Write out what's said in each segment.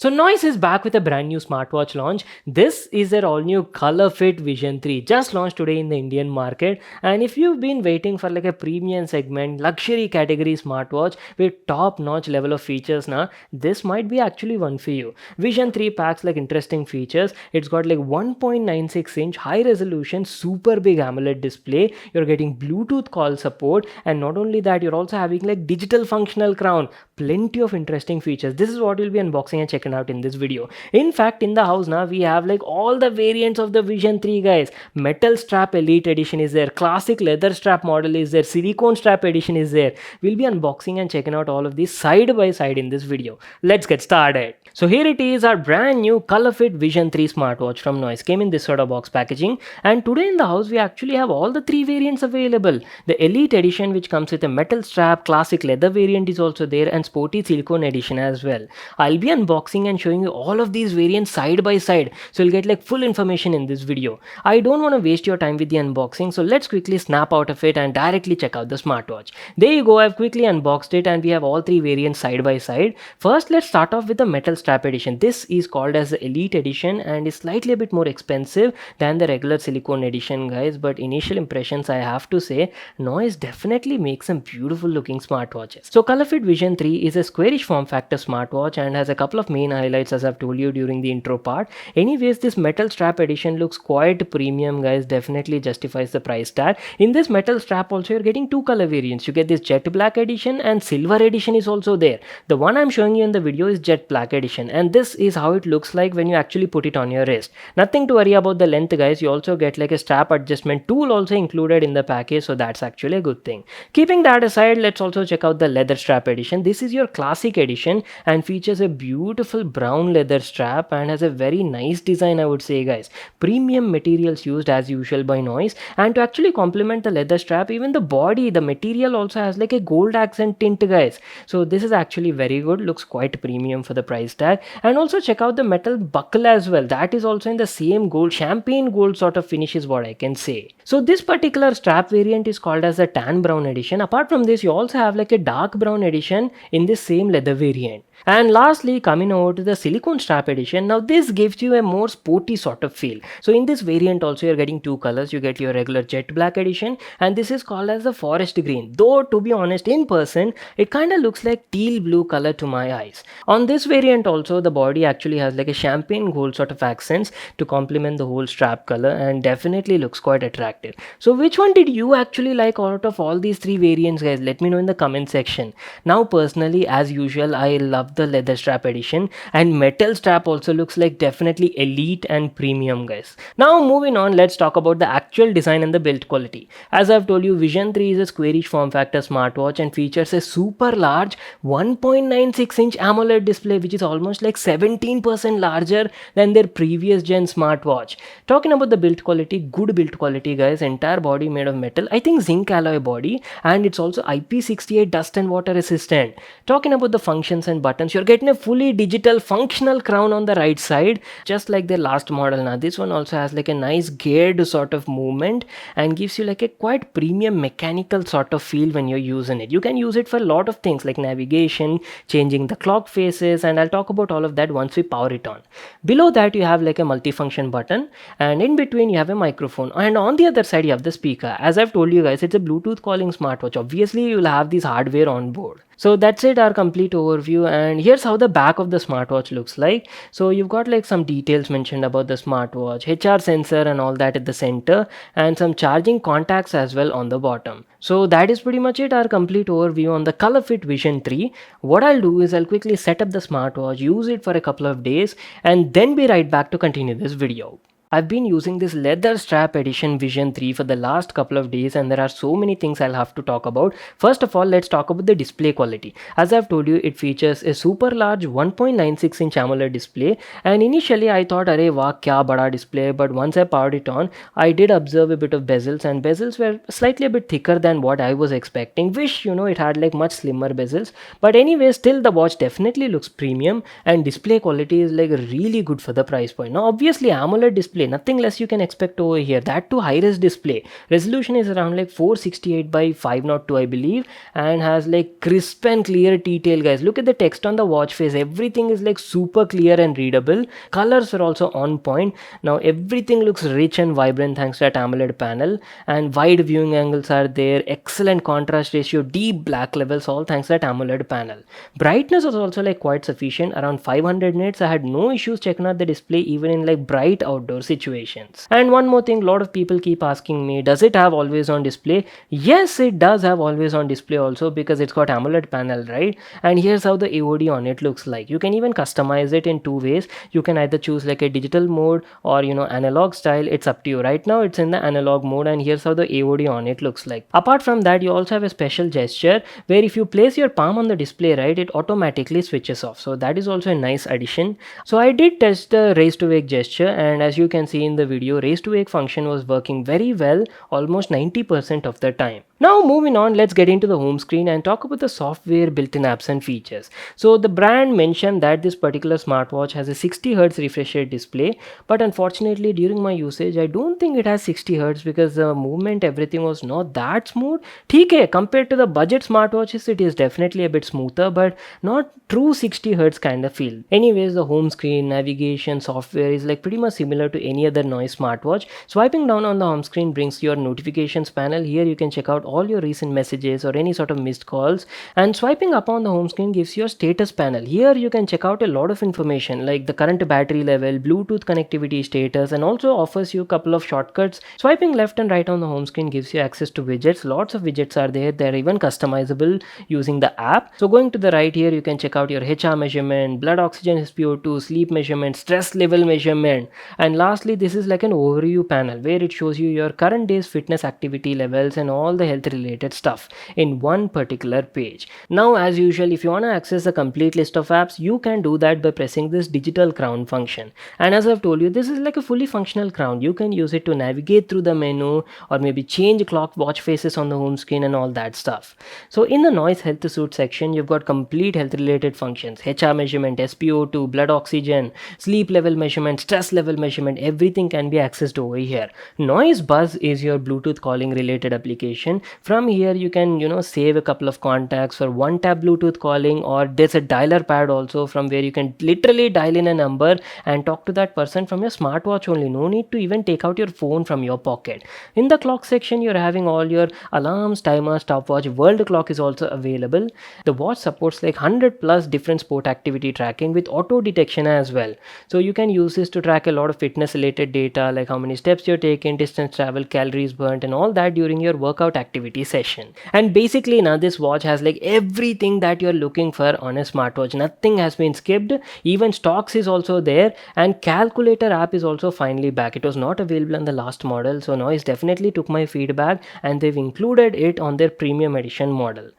So Noise is back with a brand new smartwatch launch. This is their all new Colorfit Vision 3, just launched today in the Indian market. And if you've been waiting for like a premium segment, luxury category smartwatch with top notch level of features now, this might be actually one for you. Vision 3 packs like interesting features. It's got like 1.96-inch high resolution super big AMOLED display. You're getting Bluetooth call support, and not only that, you're also having like digital functional crown. Plenty of interesting features. This is what we'll be unboxing and checking out in this video. In fact, in the house now we have like all the variants of the Vision 3, guys. Metal strap elite edition is there, classic leather strap model is there, silicone strap edition is there. We'll be unboxing and checking out all of these side by side in this video. Let's get started. So here it is, our brand new Colorfit Vision 3 smartwatch from Noise. Came in this sort of box packaging, and today in the house we actually have all the three variants available. The elite edition, which comes with a metal strap, classic leather variant is also there, and sporty silicone edition as well. I'll be unboxing and showing you all of these variants side by side, so you'll get like full information in this video. I don't want to waste your time with the unboxing, so let's quickly snap out of it and directly check out the smartwatch. There you go, I've quickly unboxed it and we have all three variants side by side. First, let's start off with the metal strap edition. This is called as the elite edition and is slightly a bit more expensive than the regular silicone edition, guys, but initial impressions, I have to say, Noise definitely makes some beautiful looking smartwatches. So Colorfit Vision 3 is a squarish form factor smartwatch and has a couple of main highlights, as I've told you during the intro part. Anyways, this metal strap edition looks quite premium, guys, definitely justifies the price tag. In this metal strap also you're getting two color variants. You get this jet black edition and silver edition is also there. The one I'm showing you in the video is jet black edition, and this is how it looks like when you actually put it on your wrist. Nothing to worry about the length, guys. You also get like a strap adjustment tool also included in the package, so that's actually a good thing. Keeping that aside, let's also check out the leather strap edition. This is your classic edition and features a beautiful brown leather strap and has a very nice design, I would say, guys. Premium materials used as usual by Noise, and to actually complement the leather strap, even the body, the material also has like a gold accent tint, guys. So this is actually very good, looks quite premium for the price tag. And also check out the metal buckle as well. That is also in the same gold, champagne gold sort of finish is what I can say. So this particular strap variant is called as the tan brown edition. Apart from this, you also have like a dark brown edition in this same leather variant. And lastly, coming over to the silicone strap edition, now this gives you a more sporty sort of feel. So in this variant also you're getting two colors. You get your regular jet black edition and this is called as the forest green. Though to be honest, in person it kind of looks like teal blue color to my eyes. On this variant also the body actually has like a champagne gold sort of accents to complement the whole strap color and definitely looks quite attractive. So which one did you actually like out of all these three variants, guys? Let me know in the comment section. Now personally, as usual, I love the leather strap edition, and metal strap also looks like definitely elite and premium, guys. Now moving on, let's talk about the actual design and the build quality. As I've told you, Vision 3 is a squarish form factor smartwatch and features a super large 1.96-inch AMOLED display, which is almost like 17% larger than their previous gen smartwatch. Talking about the build quality, good build quality, guys. Entire body made of metal, I think zinc alloy body, and it's also IP68 dust and water resistant. Talking about the functions and buttons, you're getting a fully digital functional crown on the right side, just like the last model. Now this one also has like a nice geared sort of movement and gives you like a quite premium mechanical sort of feel when you're using it. You can use it for a lot of things like navigation, changing the clock faces, and I'll talk about all of that once we power it on. Below that you have like a multifunction button, and in between you have a microphone, and on the other side you have the speaker. As I've told you, guys, it's a Bluetooth calling smartwatch. Obviously you'll have this hardware on board. So that's it, our complete overview, and here's how the back of the smartwatch looks like. So you've got like some details mentioned about the smartwatch, HR sensor and all that at the center, and some charging contacts as well on the bottom. So that is pretty much it, our complete overview on the Colorfit Vision 3. What I'll do is I'll quickly set up the smartwatch, use it for a couple of days, and then be right back to continue this video. I've been using this leather strap edition Vision 3 for the last couple of days, and there are so many things I'll have to talk about. First of all, let's talk about the display quality. As I've told you, it features a super large 1.96-inch AMOLED display, and initially I thought, arey wah, kya bada display, but once I powered it on, I did observe a bit of bezels, and bezels were slightly a bit thicker than what I was expecting. Wish, it had like much slimmer bezels, but anyway, still the watch definitely looks premium, and display quality is like really good for the price point. Now obviously AMOLED display display, nothing less you can expect over here. That too high res display. Resolution is around like 468 by 502 I believe, and has like crisp and clear detail guys. Look at the text on the watch face, everything is like super clear and readable. Colors are also on point. Now everything looks rich and vibrant thanks to that AMOLED panel, and wide viewing angles are there, excellent contrast ratio, deep black levels, all thanks to that AMOLED panel. Brightness was also like quite sufficient, around 500 nits. I had no issues checking out the display even in like bright outdoor situations. And one more thing, a lot of people keep asking me, does it have always on display? Yes, it does have always on display also, because it's got AMOLED panel, right? And here's how the AOD on it looks like. You can even customize it in two ways. You can either choose like a digital mode or analog style. It's up to you. Right now it's in the analog mode, and here's how the AOD on it looks like. Apart from that, you also have a special gesture where if you place your palm on the display, right, it automatically switches off. So that is also a nice addition. So I did test the raise to wake gesture, and as you can see in the video, raise to wake function was working very well almost 90% of the time. Now moving on, let's get into the home screen and talk about the software, built-in apps and features. So the brand mentioned that this particular smartwatch has a 60Hz refresh rate display, but unfortunately during my usage I don't think it has 60Hz, because the movement, everything was not that smooth. ठीक compared to the budget smartwatches it is definitely a bit smoother, but not true 60Hz kind of feel. Anyways, the home screen, navigation, software is like pretty much similar to any other noise smartwatch. Swiping down on the home screen brings your notifications panel. Here you can check out all your recent messages or any sort of missed calls, and swiping up on the home screen gives you a status panel. Here you can check out a lot of information like the current battery level, Bluetooth connectivity status, and also offers you a couple of shortcuts. Swiping left and right on the home screen gives you access to widgets. Lots of widgets are there. They're even customizable using the app. So going to the right here, you can check out your HR measurement, blood oxygen SpO2, sleep measurement, stress level measurement, and lastly this is like an overview panel where it shows you your current day's fitness activity levels and all the health related stuff in one particular page. Now as usual, if you want to access the complete list of apps, you can do that by pressing this digital crown function. And as I've told you, this is like a fully functional crown. You can use it to navigate through the menu or maybe change clock watch faces on the home screen and all that stuff. So in the noise health suit section, you've got complete health related functions: HR measurement, SpO2, blood oxygen, sleep level measurement, stress level measurement, everything can be accessed over here. Noise buzz is your Bluetooth calling related application. From here you can save a couple of contacts for one tap Bluetooth calling, or there's a dialer pad also from where you can literally dial in a number and talk to that person from your smartwatch only. No need to even take out your phone from your pocket. In the clock section, you're having all your alarms, timers, stopwatch. World clock is also available. The watch supports like 100 plus different sport activity tracking with auto detection as well. So you can use this to track a lot of fitness related data like how many steps you're taking, distance travel, calories burnt, and all that during your workout activity session. And basically now this watch has like everything that you're looking for on a smartwatch. Nothing has been skipped. Even stocks is also there, and calculator app is also finally back. It was not available on the last model, so Noise definitely took my feedback and they've included it on their premium edition model.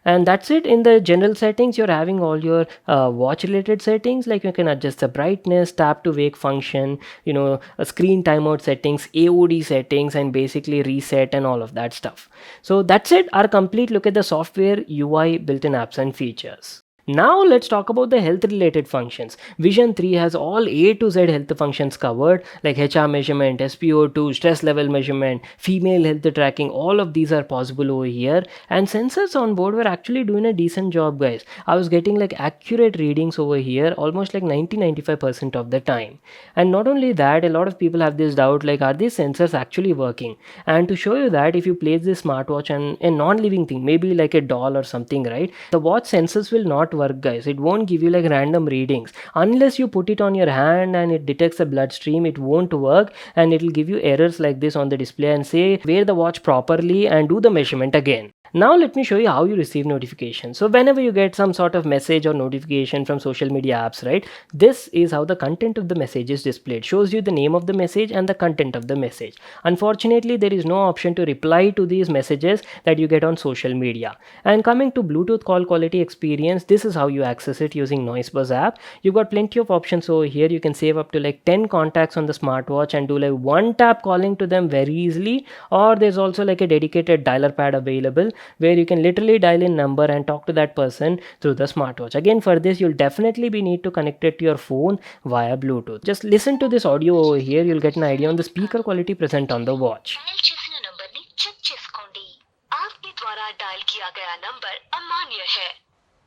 And that's it. In the general settings, you're having all your watch related settings, like you can adjust the brightness, tap to wake function, a screen timeout settings, AOD settings, and basically reset and all of that stuff. So that's it, our complete look at the software, UI, built-in apps and features. Now let's talk about the health related functions. Vision 3 has all A to Z health functions covered, like HR measurement, SpO2, stress level measurement, female health tracking. All of these are possible over here, and sensors on board were actually doing a decent job guys. I was getting like accurate readings over here almost like 90-95% of the time. And not only that, a lot of people have this doubt like, are these sensors actually working? And to show you that, if you place this smartwatch on a non-living thing, maybe like a doll or something, right, the watch sensors will not work guys. It won't give you like random readings unless you put it on your hand and it detects a bloodstream. It won't work, and it will give you errors like this on the display and say wear the watch properly and do the measurement again. Now let me show you how you receive notifications. So whenever you get some sort of message or notification from social media apps, right, this is how the content of the message is displayed. Shows you the name of the message and the content of the message. Unfortunately, there is no option to reply to these messages that you get on social media. And coming to Bluetooth call quality experience, this is how you access it using NoiseBuzz app. You've got plenty of options over here. You can save up to like 10 contacts on the smartwatch and do like one tap calling to them very easily, or there's also like a dedicated dialer pad available. where you can literally dial in number and talk to that person through the smartwatch. Again, for this you'll definitely be need to connect it to your phone via Bluetooth. Just listen to this audio over here, you'll get an idea on the speaker quality present on the watch. Dial చేసిన నంబర్ని check చేసుకోండి. आपके द्वारा dial किया गया number अमान्य है.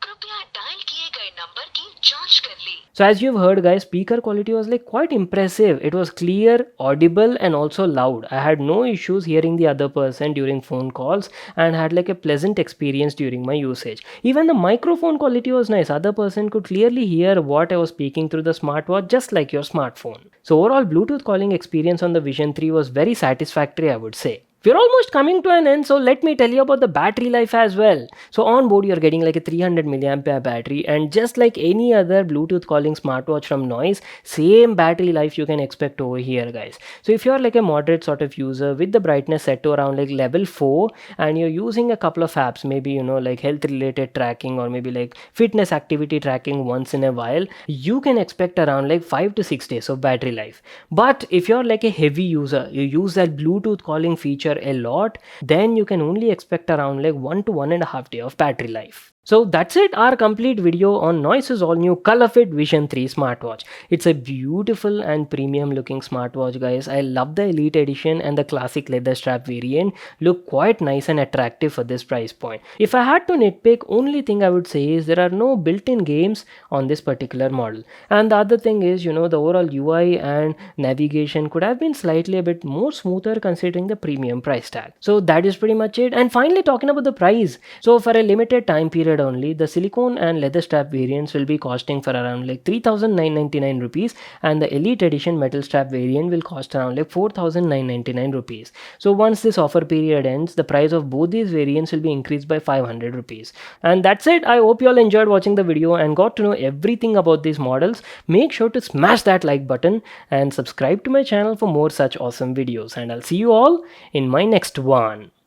कृपया डायल किए गए नंबर की जांच कर ली. So as you've heard guys, speaker quality was like quite impressive. It was clear, audible and also loud. I had no issues hearing the other person during phone calls and had like a pleasant experience during my usage. Even the microphone quality was nice. Other person could clearly hear what I was speaking through the smartwatch just like your smartphone. So overall Bluetooth calling experience on the Vision 3 was very satisfactory, I would say. We're almost coming to an end, so let me tell you about the battery life as well. So on board you're getting like a 300 milliampere battery, and just like any other Bluetooth calling smartwatch from Noise, same battery life you can expect over here guys. So if you're like a moderate sort of user with the brightness set to around like level 4 and you're using a couple of apps, maybe like health related tracking or maybe like fitness activity tracking once in a while, you can expect around like 5 to 6 days of battery life. But if you're like a heavy user, you use that Bluetooth calling feature a lot, then you can only expect around like 1 to 1.5 day of battery life. So that's it, our complete video on Noise's all new Colorfit Vision 3 smartwatch. It's a beautiful and premium looking smartwatch guys. I love the Elite edition and the classic leather strap variant look quite nice and attractive for this price point. If I had to nitpick, only thing I would say is there are no built-in games on this particular model. And the other thing is, the overall UI and navigation could have been slightly a bit more smoother considering the premium price tag. So that is pretty much it. And finally talking about the price. So for a limited time period only, the silicone and leather strap variants will be costing for around like 3,999 rupees, and the Elite edition metal strap variant will cost around like 4,999 rupees. So once this offer period ends, the price of both these variants will be increased by 500 rupees. And that's it. I hope you all enjoyed watching the video and got to know everything about these models. Make sure to smash that like button and subscribe to my channel for more such awesome videos, and I'll see you all in my next one.